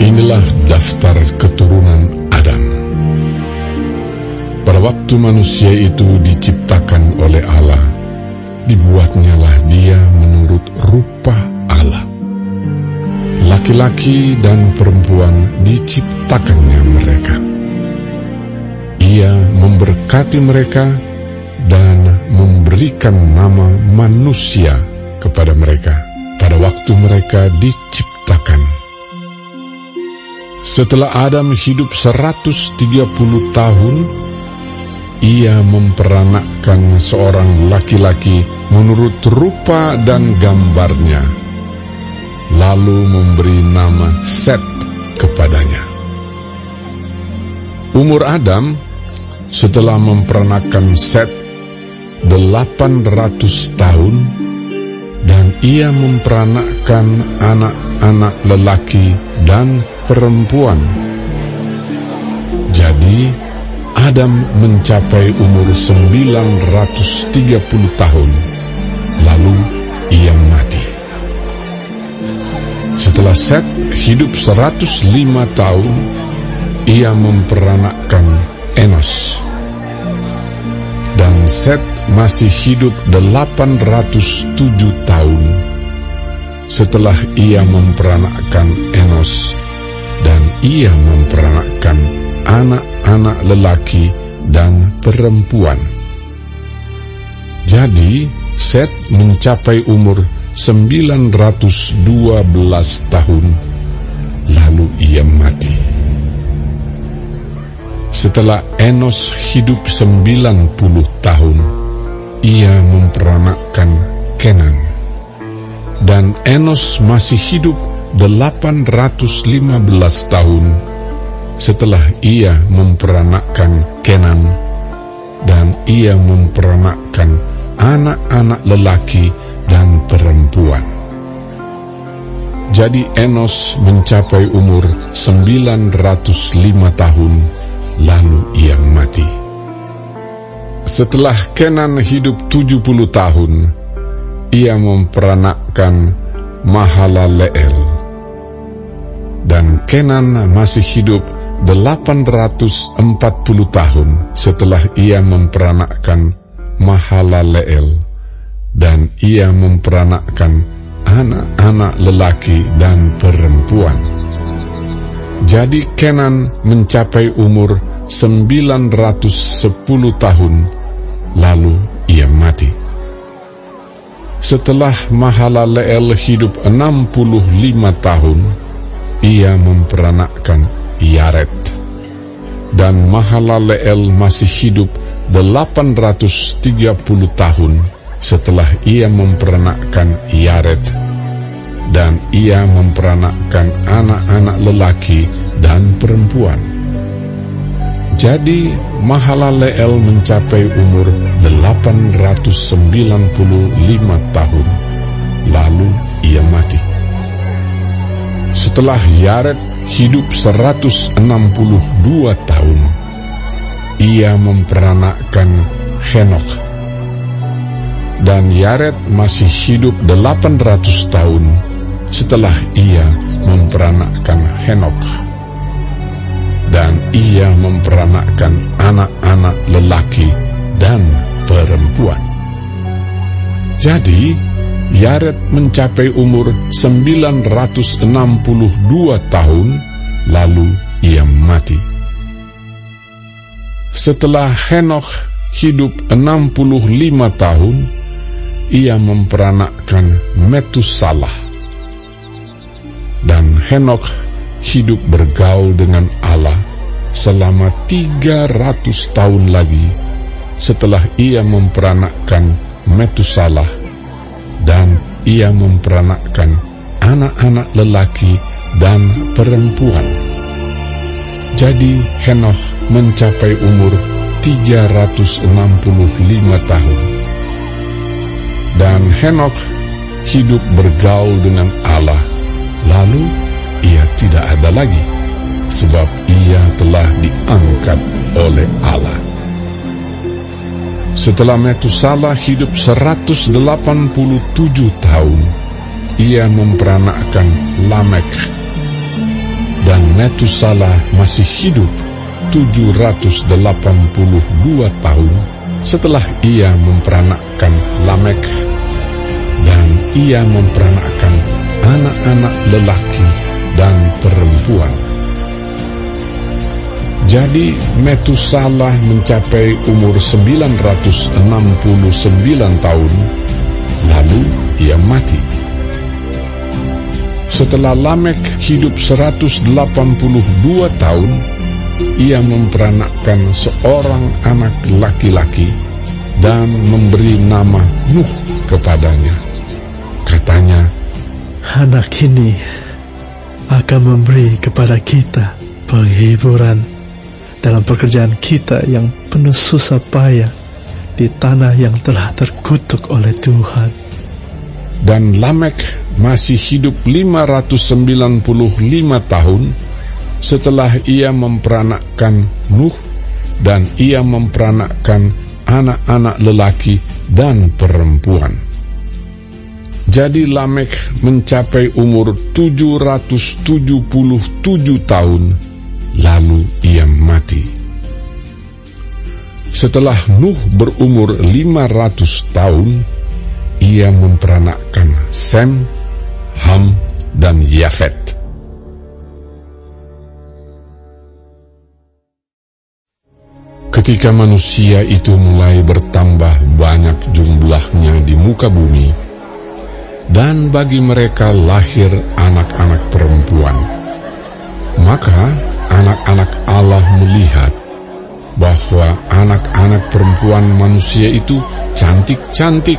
Inilah daftar keturunan Adam. Pada waktu manusia itu diciptakan oleh Allah, dibuatnyalah dia menurut rupa Allah. Laki-laki dan perempuan diciptakannya mereka. Ia memberkati mereka dan memberikan nama manusia kepada mereka pada waktu mereka diciptakan. Setelah Adam hidup 130 tahun, ia memperanakkan seorang laki-laki menurut rupa dan gambarnya, lalu memberi nama Set kepadanya. Umur Adam setelah memperanakkan Set 800 tahun, dan ia memperanakkan anak-anak lelaki dan perempuan. Jadi Adam mencapai umur 930 tahun, lalu ia mati. Setelah Set hidup 105 tahun, ia memperanakkan Enos. Dan Set masih hidup 807 tahun setelah ia memperanakkan Enos, dan ia memperanakkan anak-anak lelaki dan perempuan. Jadi Set mencapai umur 912 tahun, lalu ia mati. Setelah Enos hidup 90 tahun, ia memperanakkan Kenan. Dan Enos masih hidup 815 tahun setelah ia memperanakkan Kenan, dan ia memperanakkan anak-anak lelaki dan perempuan. Jadi Enos mencapai umur 905 tahun, lalu ia mati. Setelah Kenan hidup 70 tahun, ia memperanakkan Mahalaleel. Dan Kenan masih hidup 840 tahun setelah ia memperanakkan Mahalaleel, dan ia memperanakkan anak-anak lelaki dan perempuan. Jadi Kenan mencapai umur 910 tahun, lalu ia mati. Setelah Mahalaleel hidup 65 tahun, ia memperanakkan Yared. Dan Mahalaleel masih hidup 830 tahun setelah ia memperanakkan Yared, dan ia memperanakkan anak-anak lelaki dan perempuan. Jadi Mahalaleel mencapai umur 895 tahun, lalu ia mati. Setelah Yared hidup 162 tahun, ia memperanakkan Henok. Dan Yared masih hidup 800 tahun setelah ia memperanakkan Henok, dan ia memperanakkan anak-anak lelaki dan perempuan. Jadi Yared mencapai umur 962 tahun, lalu ia mati. Setelah Henok hidup 65 tahun, ia memperanakkan Metusalah. Dan Henok hidup bergaul dengan Allah selama 300 tahun lagi setelah ia memperanakkan Metusalah, dan ia memperanakkan anak-anak lelaki dan perempuan. Jadi Henok mencapai umur 365 tahun. Dan Henok hidup bergaul dengan Allah, lalu ia tidak ada lagi, sebab ia telah diangkat oleh Allah. Setelah Metusalah hidup 187 tahun, ia memperanakkan Lamek. Dan Metusalah masih hidup 782 tahun setelah ia memperanakkan Lamek, dan ia memperanakkan anak-anak lelaki dan perempuan. Jadi Metusalah mencapai umur 969 tahun, lalu ia mati. Setelah Lamek hidup 182 tahun, ia memperanakkan seorang anak laki-laki dan memberi nama Nuh kepadanya. Katanya, anak ini akan memberi kepada kita penghiburan dalam pekerjaan kita yang penuh susah payah di tanah yang telah terkutuk oleh Tuhan. Dan Lamek masih hidup 595 tahun setelah ia memperanakkan Nuh, dan ia memperanakkan anak-anak lelaki dan perempuan. Jadi Lamek mencapai umur 777 tahun, lalu ia mati. Setelah Nuh berumur 500 tahun, ia memperanakkan Sem, Ham, dan Yafet. Ketika manusia itu mulai bertambah banyak jumlahnya di muka bumi, dan bagi mereka lahir anak-anak perempuan, maka anak-anak Allah melihat bahwa anak-anak perempuan manusia itu cantik-cantik.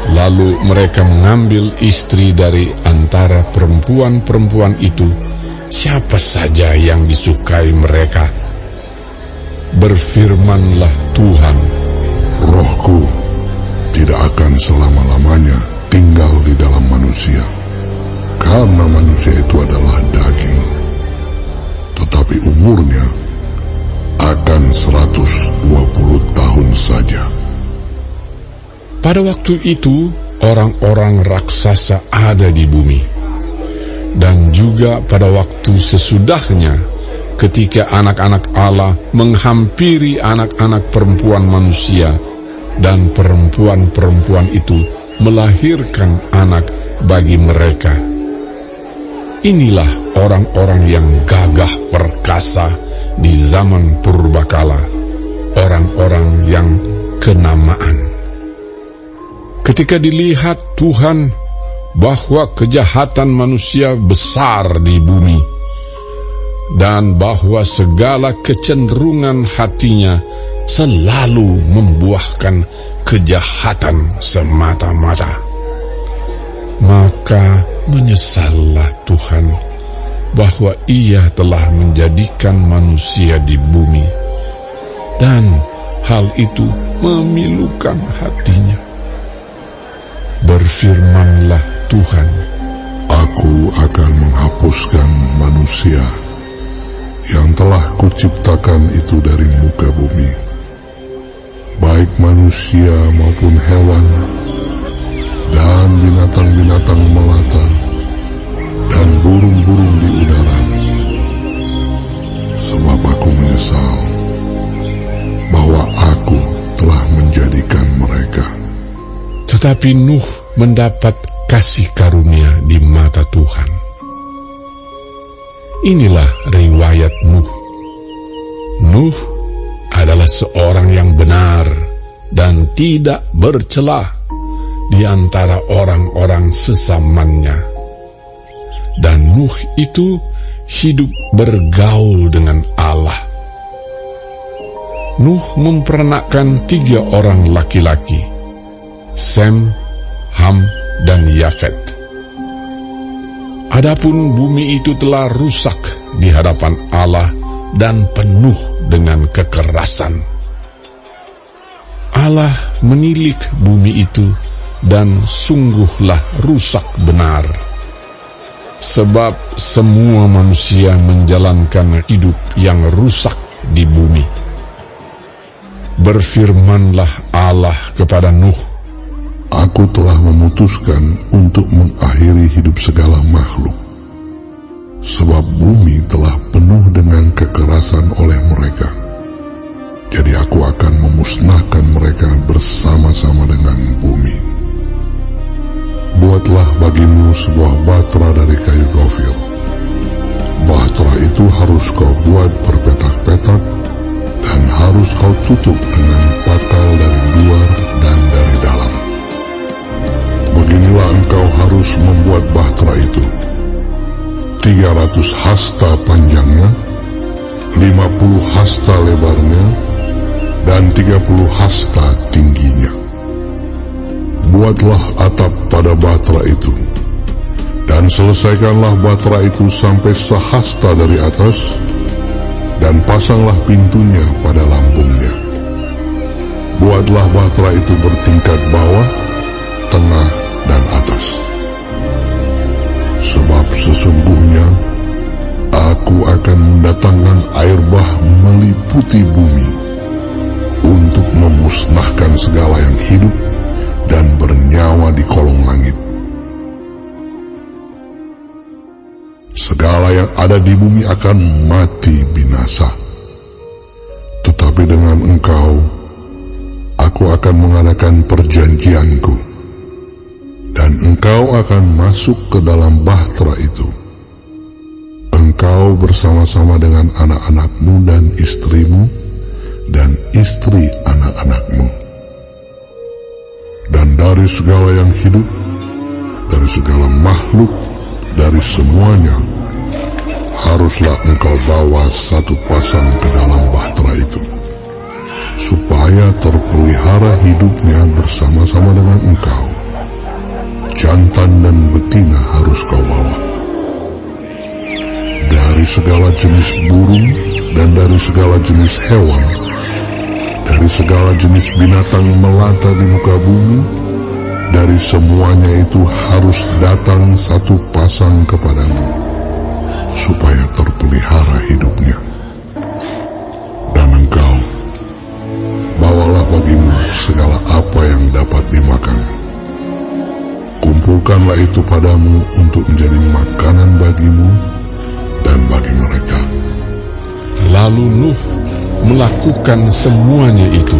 Lalu mereka mengambil istri dari antara perempuan-perempuan itu, siapa saja yang disukai mereka. Berfirmanlah Tuhan, Rohku tidak akan selama-lamanya tinggal di dalam manusia, karena manusia itu adalah daging, tetapi umurnya akan 120 tahun saja. Pada waktu itu, orang-orang raksasa ada di bumi. Dan juga pada waktu sesudahnya, ketika anak-anak Allah menghampiri anak-anak perempuan manusia, dan perempuan-perempuan itu melahirkan anak bagi mereka. Inilah orang-orang yang gagah perkasa di zaman purbakala, orang-orang yang kenamaan. Ketika dilihat Tuhan bahwa kejahatan manusia besar di bumi, dan bahwa segala kecenderungan hatinya selalu membuahkan kejahatan semata-mata, maka menyesallah Tuhan bahwa Ia telah menjadikan manusia di bumi, dan hal itu memilukan hatinya. Berfirmanlah Tuhan, Aku akan menghapuskan manusia yang telah kuciptakan itu dari muka bumi, baik manusia maupun hewan, dan binatang-binatang melata, dan burung-burung di udara. Sebab aku menyesal bahwa aku telah menjadikan mereka. tetapi Nuh mendapat kasih karunia di mata Tuhan. Inilah riwayat Nuh. Nuh adalah seorang yang benar dan tidak bercela di antara orang-orang sesamanya. Dan Nuh itu hidup bergaul dengan Allah. Nuh memperanakkan 3 orang laki-laki, Sem, Ham, dan Yafet. Adapun bumi itu telah rusak di hadapan Allah dan penuh dengan kekerasan. Allah menilik bumi itu dan sungguhlah rusak benar. Sebab semua manusia menjalankan hidup yang rusak di bumi. Berfirmanlah Allah kepada Nuh, Aku telah memutuskan untuk mengakhiri hidup segala makhluk, sebab bersama-sama dengan bumi. Buatlah bagimu sebuah batra dari kayu gofir. Batra itu harus kau buat berpetak-petak dan harus kau tutup dengan pakal dari luar dan dari dalam. Beginilah engkau harus membuat bahtera itu. 300 hasta panjangnya, 50 hasta lebarnya, dan 30 hasta tingginya. Buatlah atap pada bahtera itu, dan selesaikanlah bahtera itu sampai sehasta dari atas, dan pasanglah pintunya pada lambungnya. Buatlah bahtera itu bertingkat bawah, tengah, dan atas. Sebab sesungguhnya aku akan mendatangkan air bah meliputi bumi untuk memusnahkan segala yang hidup dan bernyawa di kolong langit. Segala yang ada di bumi akan mati binasa. Tetapi dengan engkau, aku akan mengadakan perjanjianku, dan engkau akan masuk ke dalam bahtera itu. Engkau bersama-sama dengan anak-anakmu dan istrimu, dan istri anak-anakmu. Dan dari segala yang hidup, dari segala makhluk, dari semuanya, haruslah engkau bawa satu pasang ke dalam bahtera itu, supaya terpelihara hidupnya bersama-sama dengan engkau. Jantan dan betina harus kau bawa. Dari segala jenis burung dan dari segala jenis hewan, dari segala jenis binatang melata di muka bumi, dari semuanya itu harus datang satu pasang kepadamu, supaya terpelihara hidupnya. Dan engkau, bawalah bagimu segala apa yang dapat dimakan. Kumpulkanlah itu padamu untuk menjadi makanan bagimu dan bagi mereka. Lalu Nuh melakukan semuanya itu,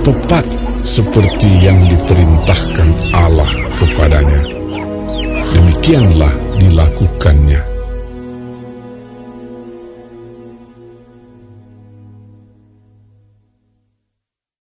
tepat seperti yang diperintahkan Allah kepadanya. Demikianlah dilakukannya.